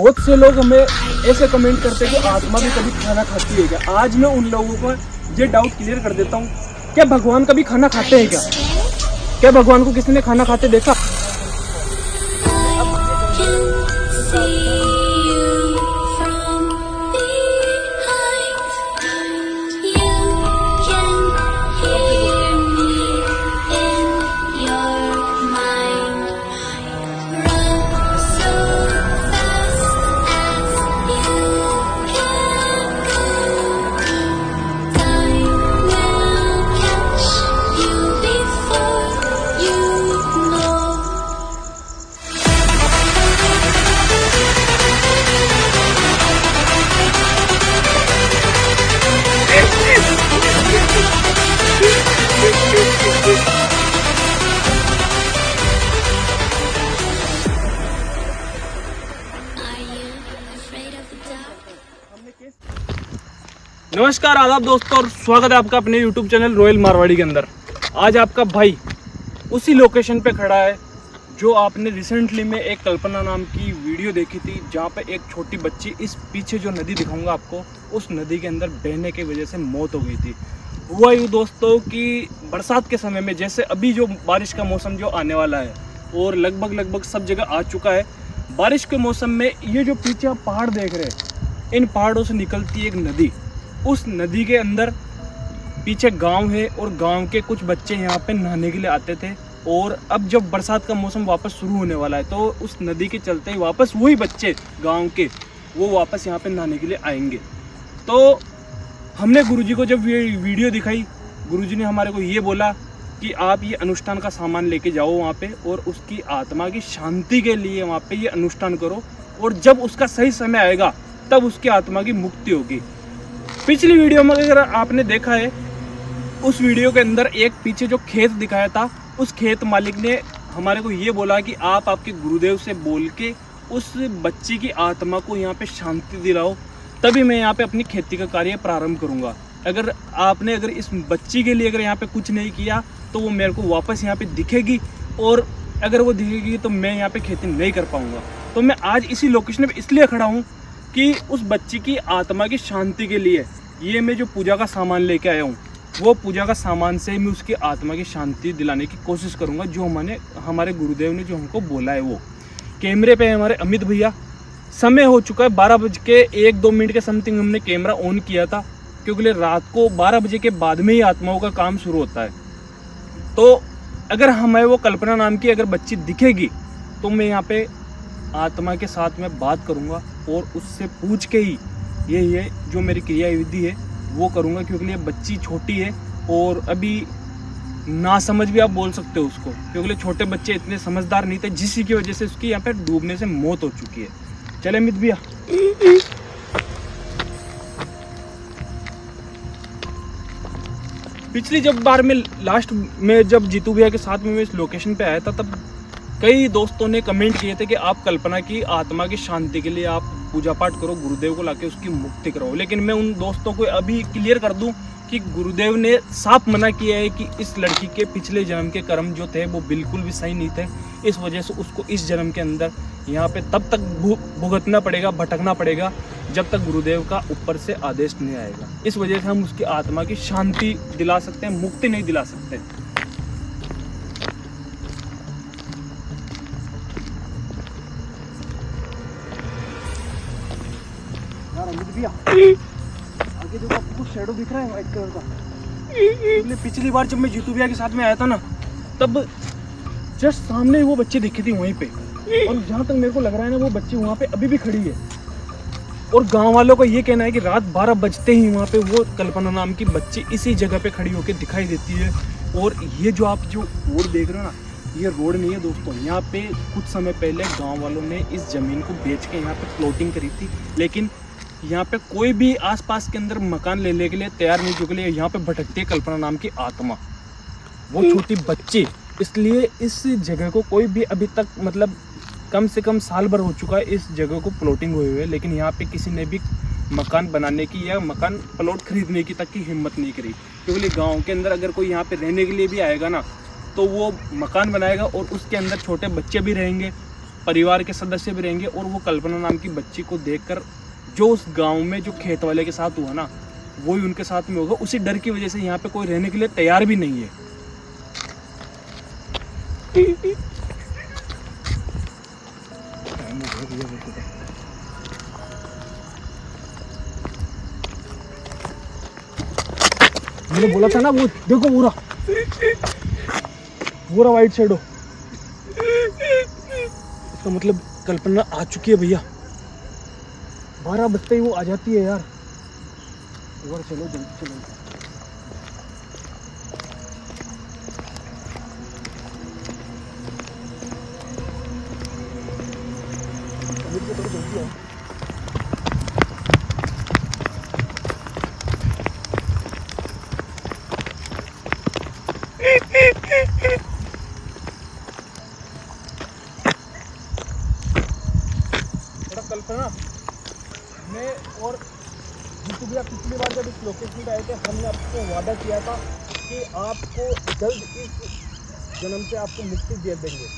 बहुत से लोग हमें ऐसे कमेंट करते हैं कि आत्मा भी कभी खाना खाती है क्या। आज मैं उन लोगों को ये डाउट क्लियर कर देता हूँ, क्या भगवान कभी खाना खाते हैं क्या? क्या भगवान को किसी ने खाना खाते देखा? नमस्कार, आदाब दोस्तों, और स्वागत है आपका अपने YouTube चैनल रॉयल मारवाड़ी के अंदर। आज आपका भाई उसी लोकेशन पे खड़ा है जो आपने रिसेंटली में एक कल्पना नाम की वीडियो देखी थी, जहाँ पे एक छोटी बच्ची, इस पीछे जो नदी दिखाऊंगा आपको, उस नदी के अंदर बहने की वजह से मौत हो गई थी। हुआ यूँ दोस्तों कि बरसात के समय में, जैसे अभी जो बारिश का मौसम जो आने वाला है और लगभग सब जगह आ चुका है, बारिश के मौसम में ये जो पीछे आप पहाड़ देख रहे हैं, इन पहाड़ों से निकलती एक नदी। उस नदी के अंदर पीछे गांव है और गांव के कुछ बच्चे यहाँ पे नहाने के लिए आते थे, और अब जब बरसात का मौसम वापस शुरू होने वाला है तो उस नदी के चलते ही वापस वही बच्चे गांव के वो वापस यहाँ पे नहाने के लिए आएंगे। तो हमने गुरुजी को जब ये वीडियो दिखाई, गुरुजी ने हमारे को ये बोला कि आप ये अनुष्ठान का सामान लेके जाओ वहाँ पे और उसकी आत्मा की शांति के लिए वहाँ पे ये अनुष्ठान करो, और जब उसका सही समय आएगा तब उसकी आत्मा की मुक्ति होगी। पिछली वीडियो में अगर आपने देखा है, उस वीडियो के अंदर एक पीछे जो खेत दिखाया था, उस खेत मालिक ने हमारे को ये बोला कि आप आपके गुरुदेव से बोल के उस बच्ची की आत्मा को यहाँ पे शांति दिलाओ, तभी मैं यहाँ पे अपनी खेती का कार्य प्रारंभ करूँगा। अगर आपने इस बच्ची के लिए अगर यहाँ पे कुछ नहीं किया तो वो मेरे को वापस यहाँ पे दिखेगी, और अगर वो दिखेगी तो मैं यहाँ पे खेती नहीं कर पाऊँगा। तो मैं आज इसी लोकेशन पर इसलिए खड़ा हूँ कि उस बच्ची की आत्मा की शांति के लिए ये मैं जो पूजा का सामान लेके आया हूँ, वो पूजा का सामान से मैं उसकी आत्मा की शांति दिलाने की कोशिश करूँगा, जो हमारे गुरुदेव ने जो हमको बोला है। वो कैमरे पे हमारे अमित भैया, समय हो चुका है 12:01-2 के समथिंग हमने कैमरा ऑन किया था, क्योंकि रात को 12 बजे के बाद में ही आत्माओं का काम शुरू होता है। तो अगर हमें वो कल्पना नाम की अगर बच्ची दिखेगी तो मैं यहाँ पे आत्मा के साथ में बात करूँगा और उससे पूछ के ही ये जो मेरी क्रिया विधि है वो करूँगा, क्योंकि ये बच्ची छोटी है और अभी ना समझ भी आप बोल सकते हो उसको, क्योंकि छोटे बच्चे इतने समझदार नहीं थे, जिसी की वजह से उसकी यहाँ पे डूबने से मौत हो चुकी है। चले अमित भैया। पिछली जब बार में लास्ट में जब जीतू भैया के साथ में मैं इस लोकेशन पे आया था, तब कई दोस्तों ने कमेंट किए थे कि आप कल्पना की आत्मा की शांति के लिए आप पूजा पाठ करो, गुरुदेव को लाके उसकी मुक्ति कराओ। लेकिन मैं उन दोस्तों को अभी क्लियर कर दूं कि गुरुदेव ने साफ मना किया है कि इस लड़की के पिछले जन्म के कर्म जो थे वो बिल्कुल भी सही नहीं थे। इस वजह से उसको इस जन्म के अंदर यहाँ पे तब तक भुगतना पड़ेगा, भटकना पड़ेगा, जब तक गुरुदेव का ऊपर से आदेश नहीं आएगा। इस वजह से हम उसकी आत्मा की शांति दिला सकते हैं, मुक्ति नहीं दिला सकते। आगे जो आपको शैडो दिख रहा है व्हाइट कलर का, पिछली बार जब मैं जीतू भैया के साथ में आया था ना, तब जस्ट सामने वो बच्चे दिखे थी वहीं पे, और जहाँ तक मेरे को लग रहा है ना, वो बच्ची वहाँ पे अभी भी खड़ी है। और गांव वालों का ये कहना है कि रात 12 बजते ही वहाँ पे वो कल्पना नाम की बच्ची इसी जगह पे खड़ी होकर दिखाई देती है। और ये जो आप जो रोड देख रहे हो ना, ये रोड नहीं है दोस्तों, यहाँ पे कुछ समय पहले गाँव वालों ने इस जमीन को बेच के यहाँ पे प्लॉटिंग करी थी, लेकिन यहाँ पे कोई भी आसपास के अंदर मकान लेने के लिए तैयार नहीं, क्योंकि यहाँ पे भटकती है कल्पना नाम की आत्मा, वो छोटी बच्ची। इसलिए इस जगह को कोई भी अभी तक, मतलब कम से कम साल भर हो चुका है इस जगह को प्लॉटिंग हुए हुए, लेकिन यहाँ पे किसी ने भी मकान बनाने की या मकान प्लॉट खरीदने की तक की हिम्मत नहीं करी। क्योंकि गाँव के अंदर अगर कोई यहाँ पे रहने के लिए भी आएगा ना, तो वो मकान बनाएगा और उसके अंदर छोटे बच्चे भी रहेंगे, परिवार के सदस्य भी रहेंगे और वो कल्पना नाम की बच्ची को देखकर जो उस गांव में जो खेत वाले के साथ हुआ ना, वही उनके साथ में होगा। उसी डर की वजह से यहाँ पे कोई रहने के लिए तैयार भी नहीं है। मैंने बोला था ना, वो देखो पूरा पूरा वाइट शेडो, इसका मतलब कल्पना आ चुकी है भैया। 12 बजते ही वो आ जाती है यार। एक बार चलो, जल्दी चलो। जल्दी आओ। कल्पना मैं और जीतू भैया पिछली बार जब इस लोकेशन पे आए थे, हमने आपको वादा किया था कि आपको जल्द इस जन्म से आपको मुक्ति दे देंगे,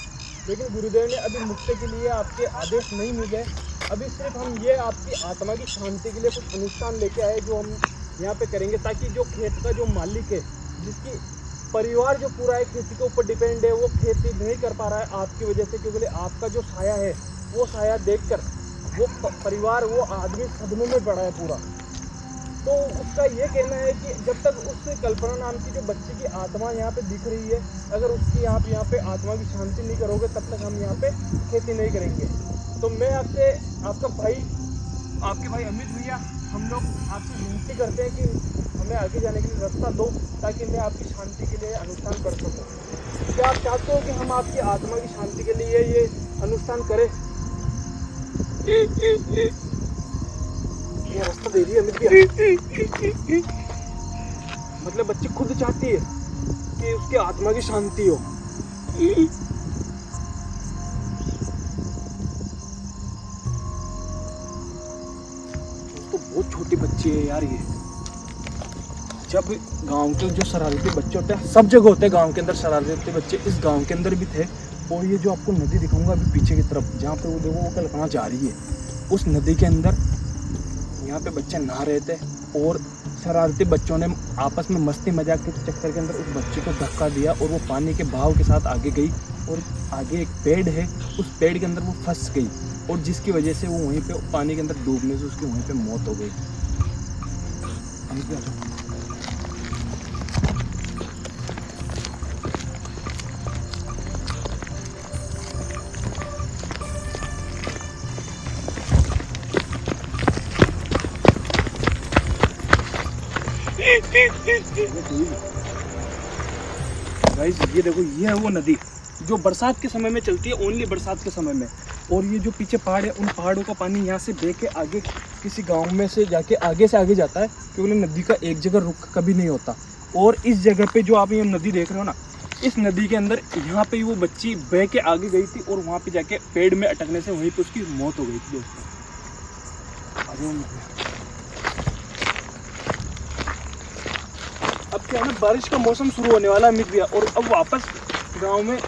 लेकिन गुरुदेव ने अभी मुक्ति के लिए आपके आदेश नहीं मिले। अभी सिर्फ हम ये आपकी आत्मा की शांति के लिए कुछ अनुष्ठान लेके आए जो हम यहाँ पे करेंगे, ताकि जो खेत का जो मालिक है, जिसकी परिवार जो पूरा है खेती के ऊपर डिपेंड है, वो खेती नहीं कर पा रहा है आपकी वजह से, क्योंकि आपका जो साया है वो साया देखकर वो परिवार, वो आदमी सदमे में पड़ा है पूरा। तो उसका ये कहना है कि जब तक उस कल्पना नाम की जो बच्ची की आत्मा यहाँ पे दिख रही है, अगर उसकी आप यहाँ पे आत्मा की शांति नहीं करोगे, तब तक हम यहाँ पे खेती नहीं करेंगे। तो मैं आपसे, आपका भाई, आपके भाई अमित भैया, हम लोग आपसे विनती करते हैं कि हमें आगे जाने के लिए रास्ता दो, ताकि मैं आपकी शांति के लिए अनुष्ठान कर सकूँ। क्या आप चाहते हो कि हम आपकी आत्मा की शांति के लिए ये अनुष्ठान करें? ये रास्ता दे रही है अमित भैया। मतलब बच्ची खुद चाहती है कि उसकी आत्मा की शांति हो। तो बहुत छोटी बच्ची है यार ये। जब गांव के जो शरारती बच्चे होते हैं, सब जगह होते हैं गांव के अंदर शरारती बच्चे, इस गांव के अंदर भी थे। और ये जो आपको नदी दिखाऊंगा अभी पीछे की तरफ, जहाँ पे वो देखो वो कल्पना जा रही है, उस नदी के अंदर यहाँ पे बच्चे नहा रहे थे और शरारती बच्चों ने आपस में मस्ती मजाक के चक्कर के अंदर उस बच्चे को धक्का दिया और वो पानी के बहाव के साथ आगे गई और आगे एक पेड़ है, उस पेड़ के अंदर वो फंस गई और जिसकी वजह से वो वहीं पे पानी के अंदर डूबने से उसकी वहीं पे मौत हो गई। गाइस ये देखो, ये है वो नदी जो बरसात के समय में चलती है, ओनली बरसात के समय में। और ये जो पीछे पहाड़ है, उन पहाड़ों का पानी यहाँ से बह के आगे किसी गांव में से जाके आगे से आगे जाता है, क्योंकि नदी का एक जगह रुक कभी नहीं होता। और इस जगह पे जो आप ये नदी देख रहे हो ना, इस नदी के अंदर यहाँ पे वो बच्ची बह के आगे गई थी और वहाँ पे जाके पेड़ में अटकने से वहीं पे उसकी मौत हो गई थी दोस्तों। अब क्या है ना, बारिश का मौसम शुरू होने वाला है अमित भैया, और अब वापस गांव में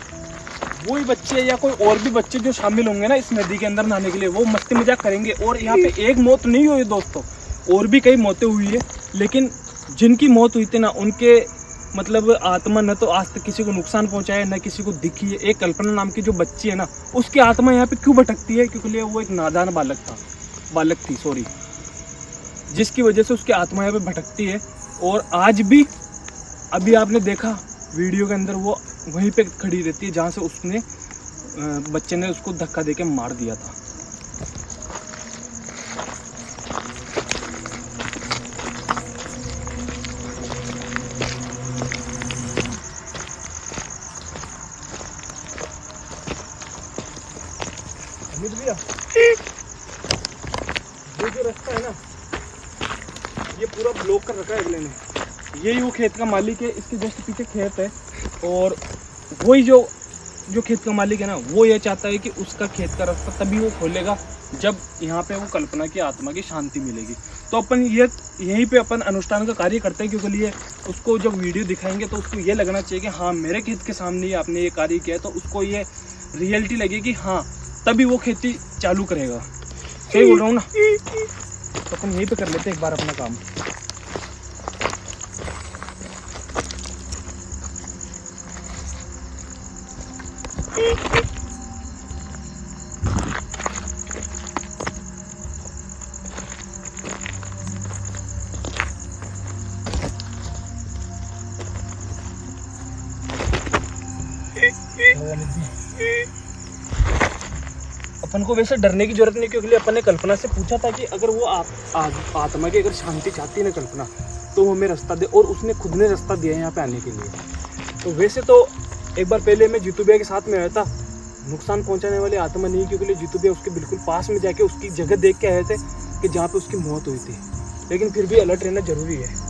वही बच्चे या कोई और भी बच्चे जो शामिल होंगे ना इस नदी के अंदर नहाने के लिए, वो मस्ती मजाक करेंगे। और यहाँ पे एक मौत नहीं हुई दोस्तों, और भी कई मौतें हुई है, लेकिन जिनकी मौत हुई थी ना, उनके मतलब आत्मा न तो आज तक किसी को नुकसान पहुंचाया, न किसी को दिखी है। एक कल्पना नाम की जो बच्ची है ना, उसकी आत्मा यहाँ पे क्यों भटकती है? क्योंकि वो एक नादान बालक थी सॉरी, जिसकी वजह से उसकी आत्मा यहाँ पे भटकती है। और आज भी अभी आपने देखा वीडियो के अंदर, वो वहीं पे खड़ी रहती है जहाँ से उसने बच्चे ने उसको धक्का देके मार दिया था। अमित भैया, ये जो रास्ता है ना, ये पूरा ब्लॉक कर रखा है अगले ने। यही वो खेत का मालिक है, इसके जस्ट पीछे खेत है, और वही जो खेत का मालिक है ना, वो ये चाहता है कि उसका खेत का रास्ता तभी वो खोलेगा जब यहाँ पे वो कल्पना की आत्मा की शांति मिलेगी। तो अपन यहीं पे अपन अनुष्ठान का कार्य करते हैं, क्योंकि लिए उसको जब वीडियो दिखाएंगे तो उसको ये लगना चाहिए कि हाँ, मेरे खेत के सामने ही आपने ये कार्य किया है, तो उसको ये रियलिटी लगे कि हाँ, तभी वो खेती चालू करेगा। सही बोल रहा हूँ ना? तो अपन यहीं पे कर लेते एक बार अपना काम। अपन को वैसे डरने की जरूरत नहीं, क्योंकि अपन ने कल्पना से पूछा था कि अगर वो आत्मा की अगर शांति चाहती है ना कल्पना, तो वो हमें रास्ता दे, और उसने खुद ने रास्ता दिया है यहाँ पे आने के लिए। तो वैसे तो एक बार पहले मैं जीतू भैया के साथ में आया था, नुकसान पहुंचाने वाली आत्मा नहीं, क्योंकि जीतू भैया उसके बिल्कुल पास में जाके उसकी जगह देख के आए थे कि जहाँ पे उसकी मौत हुई थी। लेकिन फिर भी अलर्ट रहना जरूरी है।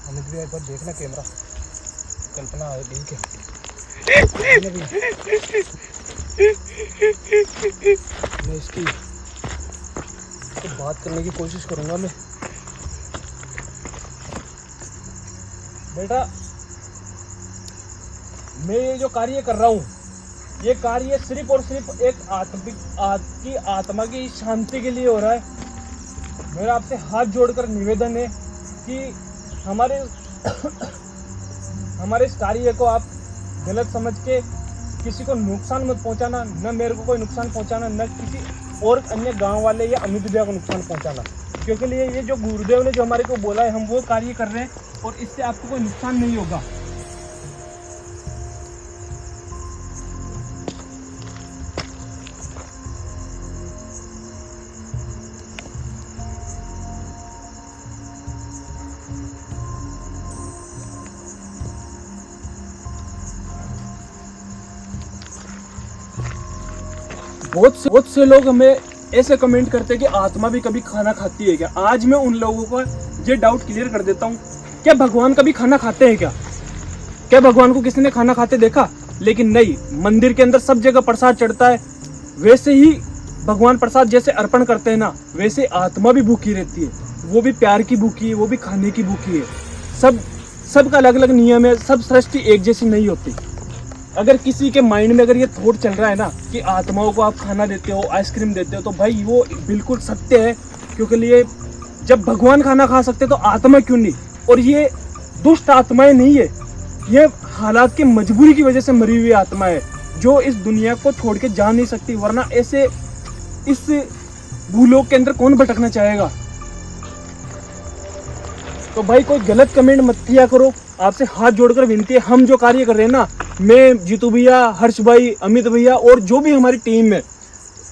अमित भी एक बार देखना कैमरा, कल्पना है ठीक है। मैं इसकी तो बात करने की कोशिश करूंगा मैं। बेटा, मैं ये जो कार्य कर रहा हूँ, ये कार्य सिर्फ और सिर्फ एक आपकी आत्मा की शांति के लिए हो रहा है। मेरा आपसे हाथ जोड़कर निवेदन है कि हमारे इस कार्य को आप गलत समझ के किसी को नुकसान मत पहुंचाना, न मेरे को कोई नुकसान पहुंचाना, न किसी और अन्य गांव वाले या अमित भैया को नुकसान पहुंचाना। क्योंकि ये जो गुरुदेव ने जो हमारे को बोला है, हम वो कार्य कर रहे हैं और इससे आपको कोई नुकसान नहीं होगा। बहुत से लोग हमें ऐसे कमेंट करते हैं कि आत्मा भी कभी खाना खाती है क्या। आज मैं उन लोगों को ये डाउट क्लियर कर देता हूँ, क्या भगवान कभी खाना खाते हैं क्या? क्या भगवान को किसी ने खाना खाते देखा? लेकिन नहीं, मंदिर के अंदर सब जगह प्रसाद चढ़ता है। वैसे ही भगवान प्रसाद जैसे अर्पण करते हैं ना, वैसे आत्मा भी भूखी रहती है। वो भी प्यार की भूखी है, वो भी खाने की भूखी है। सबका अलग अलग नियम है, सब सृष्टि एक जैसी नहीं होती। अगर किसी के माइंड में अगर ये थॉट चल रहा है ना कि आत्माओं को आप खाना देते हो, आइसक्रीम देते हो, तो भाई वो बिल्कुल सत्य है। क्योंकि लिए जब भगवान खाना खा सकते तो आत्मा क्यों नहीं। और ये दुष्ट आत्माएं नहीं है, ये हालात की मजबूरी की वजह से मरी हुई आत्मा है जो इस दुनिया को छोड़ के जा नहीं सकती। वरना ऐसे इस भूलोक के अंदर कौन भटकना चाहेगा। तो भाई कोई गलत कमेंट मत किया करो, आपसे हाथ जोड़कर विनती है। हम जो कार्य कर रहे हैं ना, मैं, जीतू भैया, हर्ष भाई, अमित भैया और जो भी हमारी टीम है,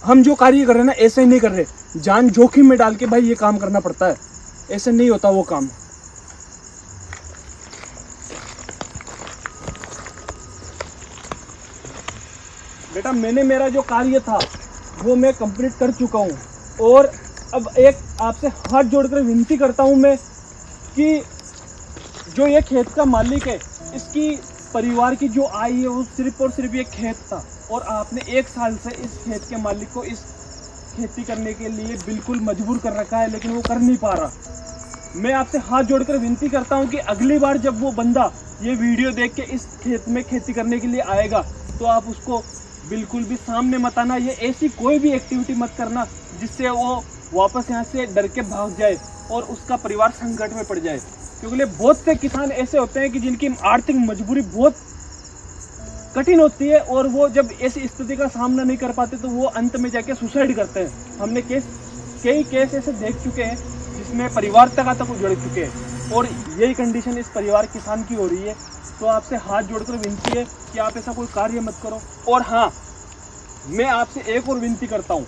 हम जो कार्य कर रहे हैं ना ऐसे ही नहीं कर रहे। जान जोखिम में डाल के भाई ये काम करना पड़ता है, ऐसे नहीं होता वो काम। बेटा मैंने मेरा जो कार्य था वो मैं कंप्लीट कर चुका हूँ। और अब एक आपसे हाथ जोड़कर विनती करता हूँ मैं कि जो ये खेत का मालिक है, इसकी परिवार की जो आय है वो सिर्फ और सिर्फ ये खेत था। और आपने 1 साल से इस खेत के मालिक को इस खेती करने के लिए बिल्कुल मजबूर कर रखा है, लेकिन वो कर नहीं पा रहा। मैं आपसे हाथ जोड़कर विनती करता हूँ कि अगली बार जब वो बंदा ये वीडियो देख के इस खेत में खेती करने के लिए आएगा तो आप उसको बिल्कुल भी सामने मत आना। ये ऐसी कोई भी एक्टिविटी मत करना जिससे वो वापस यहाँ से डर के भाग जाए और उसका परिवार संकट में पड़ जाए। क्योंकि बहुत से किसान ऐसे होते हैं कि जिनकी आर्थिक मजबूरी बहुत कठिन होती है और वो जब ऐसी स्थिति का सामना नहीं कर पाते तो वो अंत में जाके सुसाइड करते हैं। हमने कई केस ऐसे देख चुके हैं जिसमें परिवार तक उजड़ चुके हैं और यही कंडीशन इस परिवार किसान की हो रही है। तो आपसे हाथ जोड़कर विनती है कि आप ऐसा कोई कार्य मत करो। और हाँ, मैं आपसे एक और विनती करता हूँ,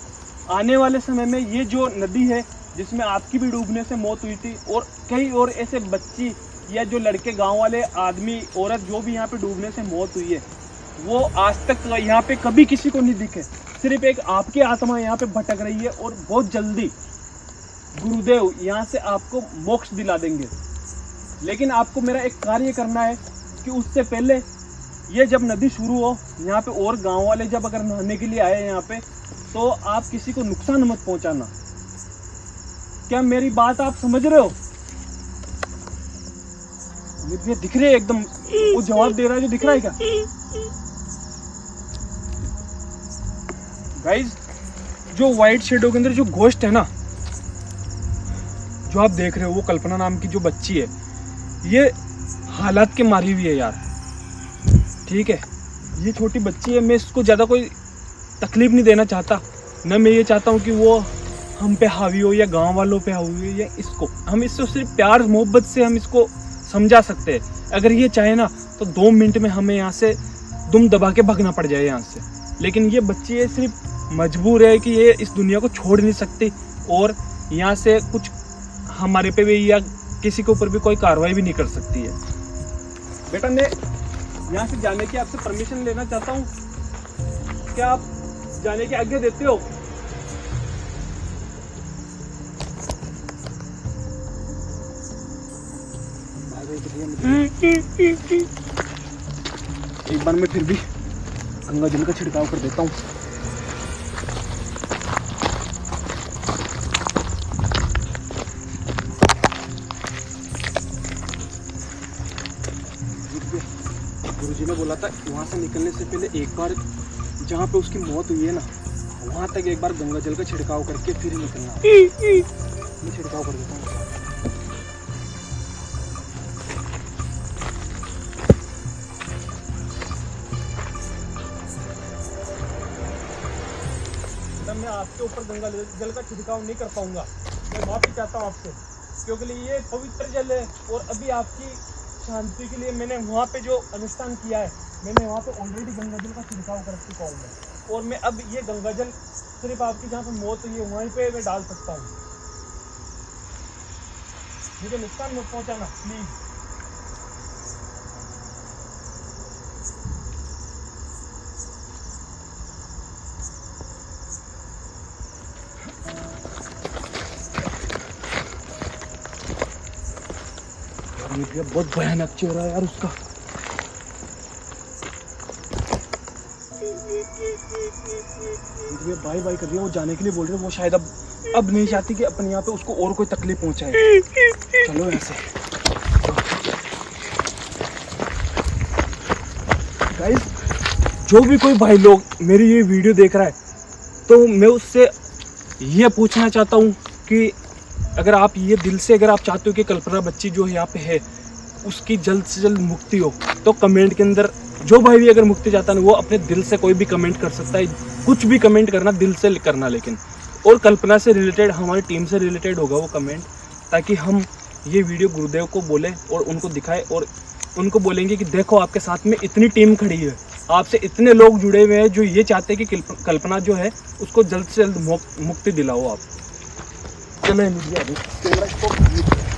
आने वाले समय में ये जो नदी है जिसमें आपकी भी डूबने से मौत हुई थी और कई और ऐसे बच्ची या जो लड़के, गांव वाले आदमी, औरत जो भी यहाँ पे डूबने से मौत हुई है, वो आज तक यहाँ पे कभी किसी को नहीं दिखे। सिर्फ एक आपकी आत्मा यहाँ पे भटक रही है और बहुत जल्दी गुरुदेव यहाँ से आपको मोक्ष दिला देंगे। लेकिन आपको मेरा एक कार्य करना है कि उससे पहले ये जब नदी शुरू हो यहाँ पे और गांव वाले जब अगर नहाने के लिए आए यहाँ पे, तो आप किसी को नुकसान मत पहुंचाना। क्या मेरी बात आप समझ रहे हो? ये दिख रहे एकदम, वो जवाब दे रहा है जो दिख रहा है क्या गाइस? जो व्हाइट शेडो के अंदर जो घोस्ट है ना, जो आप देख रहे हो, वो कल्पना नाम की जो बच्ची है, ये हालात के मारी हुई है यार। ठीक है, ये छोटी बच्ची है, मैं इसको ज़्यादा कोई तकलीफ नहीं देना चाहता। न मैं ये चाहता हूँ कि वो हम पे हावी हो या गांव वालों पे हावी हो, या इसको हम इससे सिर्फ प्यार मोहब्बत से हम इसको समझा सकते हैं। अगर ये चाहे ना तो 2 मिनट में हमें यहाँ से दुम दबा के भागना पड़ जाए यहाँ से। लेकिन ये बच्ची है सिर्फ मजबूर है कि ये इस दुनिया को छोड़ नहीं सकती और यहाँ से कुछ हमारे पे भी या किसी के ऊपर भी कोई कार्रवाई भी नहीं कर सकती है। बेटा मैं यहाँ से जाने की आपसे परमिशन लेना चाहता हूँ, क्या आप जाने की आज्ञा देते हो? एक बार मैं फिर भी गंगा जल का छिड़काव कर देता हूँ। गुरुजी ने बोला था वहाँ से निकलने से पहले एक बार जहाँ पे उसकी मौत हुई है ना, वहाँ तक एक बार गंगा जल का छिड़काव करके फिर निकलना। मैं छिड़काव कर देता हूँ। मैं आपके ऊपर गंगा जल का छिड़काव नहीं कर पाऊंगा, मैं माफी चाहता हूँ आपसे, क्योंकि ये पवित्र जल है और अभी आपकी शांति के लिए मैंने वहाँ पे जो अनुष्ठान किया है, मैंने वहाँ पे ऑलरेडी गंगा जल का छिड़काव कर चुका हूँ मैं। और मैं अब ये गंगा जल सिर्फ आपकी जहाँ पे मौत हुई है वहीं पे मैं डाल सकता हूँ। मुझे नुकसान मत पहुँचाना प्लीज। ये बहुत भयानक चेहरा है यार उसका। बाय बाय कर रही है, वो जाने के लिए बोल रहे हैं। वो शायद अब नहीं चाहती कि अपन यहाँ पे उसको और कोई तकलीफ पहुंचाए। चलो ऐसे गाइस, जो भी कोई भाई लोग मेरी ये वीडियो देख रहा है, तो मैं उससे ये पूछना चाहता हूँ कि अगर आप ये दिल से अगर आप चाहते हो कि कल्पना बच्ची जो यहाँ पे है उसकी जल्द से जल्द मुक्ति हो, तो कमेंट के अंदर जो भाई भी अगर मुक्ति चाहता है वो अपने दिल से कोई भी कमेंट कर सकता है। कुछ भी कमेंट करना, दिल से करना लेकिन, और कल्पना से रिलेटेड, हमारी टीम से रिलेटेड होगा वो कमेंट, ताकि हम ये वीडियो गुरुदेव को बोलें और उनको दिखाएं और उनको बोलेंगे कि देखो आपके साथ में इतनी टीम खड़ी है, आपसे इतने लोग जुड़े हुए हैं जो ये चाहते हैं कि कल्पना जो है उसको जल्द से जल्द मुक्ति दिलाओ आप। चलो मीडिया